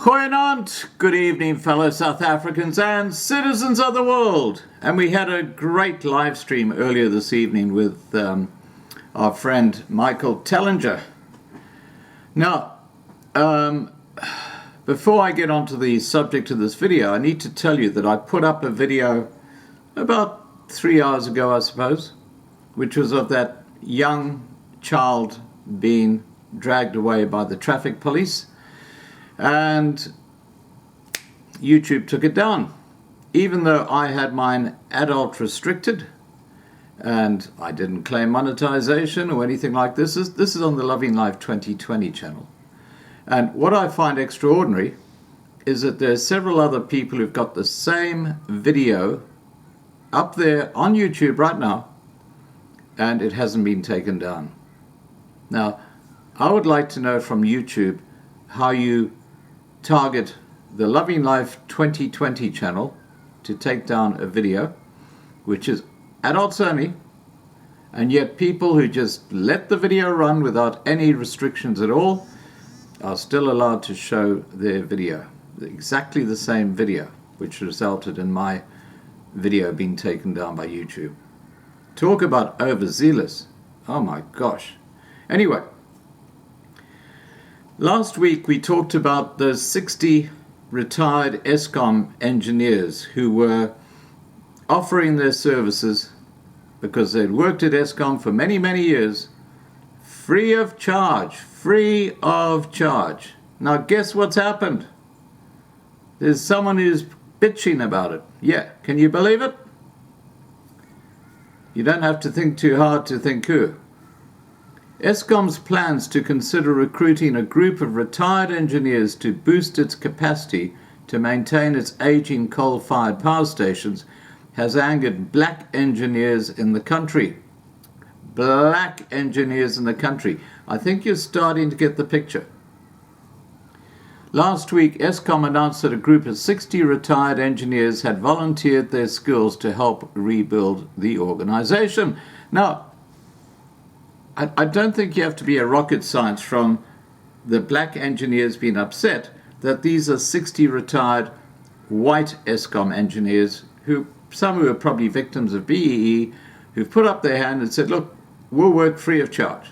Goeienaand, good evening fellow South Africans and citizens of the world. And we had a great live stream earlier this evening with our friend Michael Tellinger. Now, before I get onto the subject of this video, I need to tell you that I put up a video about 3 hours ago, I suppose, which was of that young child being dragged away by the traffic police. And YouTube took it down, even though I had mine adult restricted and I didn't claim monetization or anything like this. This is on the Loving Life 2020 channel. And what I find extraordinary is that there are several other people who've got the same video up there on YouTube right now, and it hasn't been taken down. Now, I would like to know from YouTube how you target the Loving Life 2020 channel to take down a video which is adults only, and yet people who just let the video run without any restrictions at all are still allowed to show their video, exactly the same video, which resulted in my video being taken down by YouTube. Talk about overzealous. Oh my gosh. Anyway, last week we talked about the 60 retired Eskom engineers who were offering their services because they'd worked at Eskom for many, many years, free of charge, free of charge. Now guess what's happened? There's someone who's bitching about it. Yeah, can you believe it? You don't have to think too hard to think who. Eskom's plans to consider recruiting a group of retired engineers to boost its capacity to maintain its aging coal-fired power stations has angered black engineers in the country. Black engineers in the country. I think you're starting to get the picture. Last week, Eskom announced that a group of 60 retired engineers had volunteered their skills to help rebuild the organization. Now, I don't think you have to be a rocket science from the black engineers being upset that these are 60 retired white Eskom engineers some who are probably victims of BEE, who've put up their hand and said, look, we'll work free of charge.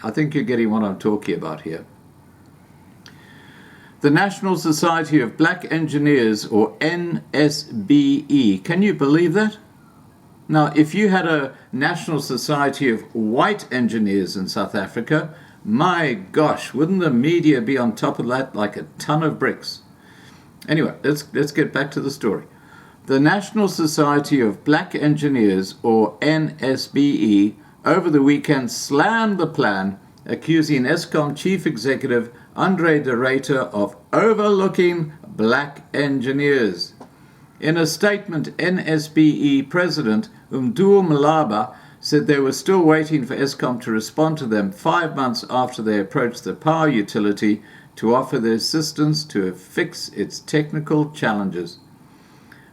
I think you're getting what I'm talking about here. The National Society of Black Engineers, or NSBE, can you believe that? Now, if you had a National Society of White Engineers in South Africa, my gosh, wouldn't the media be on top of that like a ton of bricks? Anyway, let's get back to the story. The National Society of Black Engineers, or NSBE, over the weekend slammed the plan, accusing Eskom Chief Executive Andre de Ruyter of overlooking black engineers. In a statement, NSBE President Umdu Malaba said they were still waiting for Eskom to respond to them 5 months after they approached the power utility to offer their assistance to fix its technical challenges.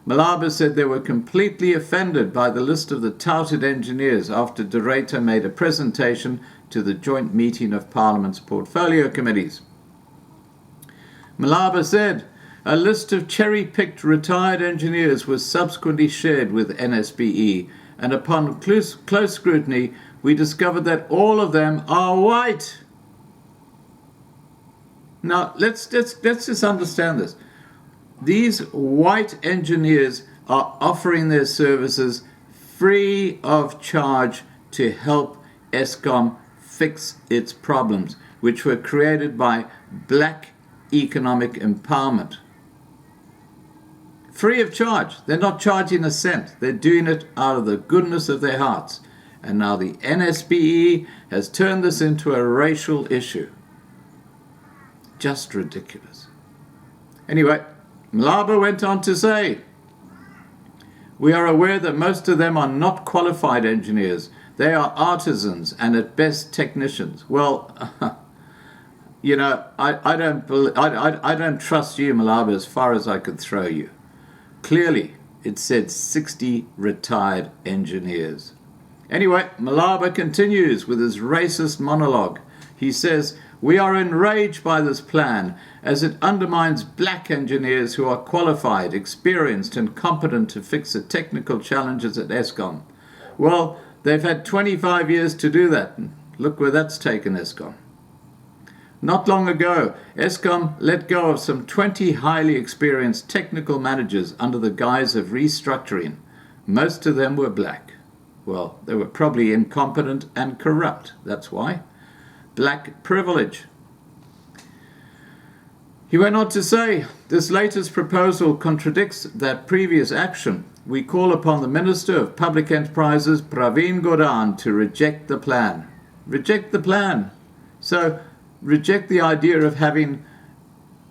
Malaba said they were completely offended by the list of the touted engineers after de Ruyter made a presentation to the joint meeting of Parliament's portfolio committees. Malaba said, a list of cherry-picked retired engineers was subsequently shared with NSBE, and upon close scrutiny, we discovered that all of them are white. Now, let's just understand this. These white engineers are offering their services free of charge to help Eskom fix its problems, which were created by black economic empowerment. Free of charge. They're not charging a cent. They're doing it out of the goodness of their hearts. And now the NSBE has turned this into a racial issue. Just ridiculous. Anyway, Malaba went on to say, we are aware that most of them are not qualified engineers. They are artisans and at best technicians. Well, you know, I don't trust you, Malaba, as far as I could throw you. Clearly, it said 60 retired engineers. Anyway, Malaba continues with his racist monologue. He says, "We are enraged by this plan as it undermines black engineers who are qualified, experienced and competent to fix the technical challenges at Eskom." Well, they've had 25 years to do that. Look where that's taken Eskom. Not long ago, Eskom let go of some 20 highly experienced technical managers under the guise of restructuring. Most of them were black. Well, they were probably incompetent and corrupt. That's why. Black privilege. He went on to say, "This latest proposal contradicts that previous action. We call upon the Minister of Public Enterprises, Pravin Gordhan, to reject the plan." Reject the plan. So, reject the idea of having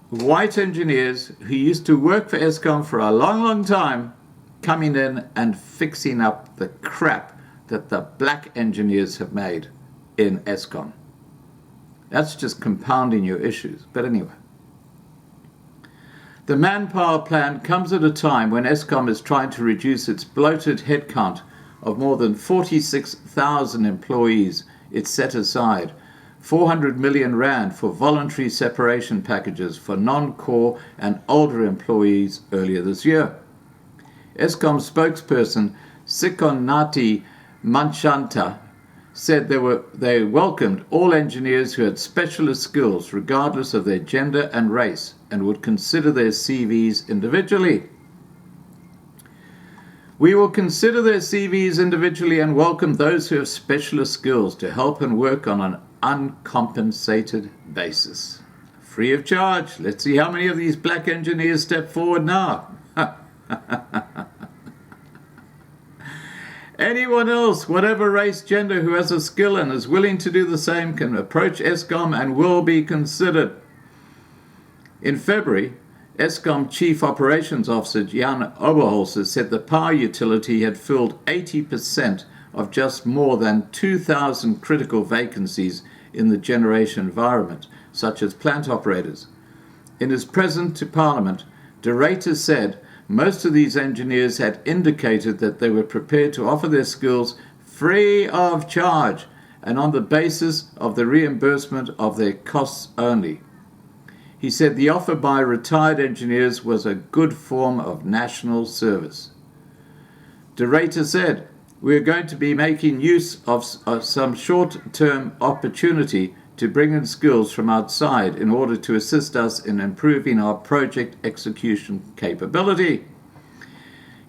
white engineers who used to work for Eskom for a long, long time coming in and fixing up the crap that the black engineers have made in Eskom. That's just compounding your issues. But anyway. The manpower plan comes at a time when Eskom is trying to reduce its bloated headcount of more than 46,000 employees it set aside 400 million rand for voluntary separation packages for non-core and older employees earlier this year. Eskom spokesperson Sikonati Manchanta said they welcomed all engineers who had specialist skills regardless of their gender and race and would consider their CVs individually. "We will consider their CVs individually and welcome those who have specialist skills to help and work on an uncompensated basis. Free of charge. Let's see how many of these black engineers step forward now." Anyone else, whatever race, gender, who has a skill and is willing to do the same can approach Eskom and will be considered. In February, Eskom Chief Operations Officer Jan Oberholzer said the power utility had filled 80% of just more than 2,000 critical vacancies in the generation environment, such as plant operators. In his present to Parliament, De Ruyter said most of these engineers had indicated that they were prepared to offer their skills free of charge and on the basis of the reimbursement of their costs only. He said the offer by retired engineers was a good form of national service. De Ruyter said, "We are going to be making use of some short-term opportunity to bring in skills from outside in order to assist us in improving our project execution capability."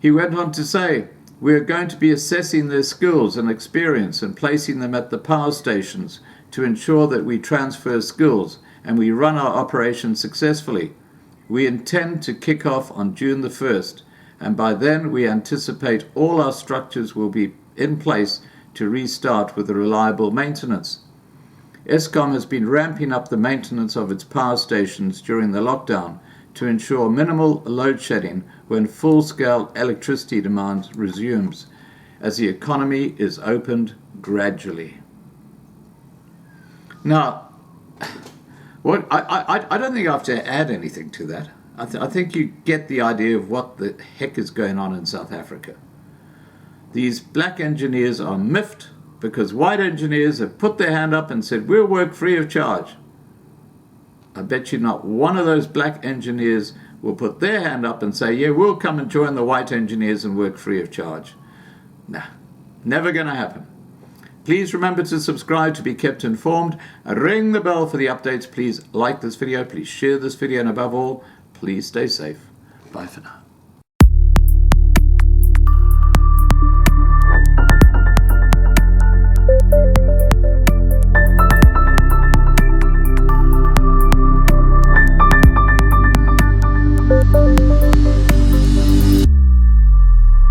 He went on to say, "We are going to be assessing their skills and experience and placing them at the power stations to ensure that we transfer skills and we run our operations successfully. We intend to kick off on June the 1st, and by then we anticipate all our structures will be in place to restart with a reliable maintenance." Eskom has been ramping up the maintenance of its power stations during the lockdown to ensure minimal load shedding when full-scale electricity demand resumes, as the economy is opened gradually. Now, I don't think I have to add anything to that. I think you get the idea of what the heck is going on in South Africa. These black engineers are miffed because white engineers have put their hand up and said, "We'll work free of charge." I bet you not one of those black engineers will put their hand up and say, "Yeah, we'll come and join the white engineers and work free of charge." Nah, never going to happen. Please remember to subscribe to be kept informed. Ring the bell for the updates. Please like this video. Please share this video. And above all, please stay safe. Bye for now.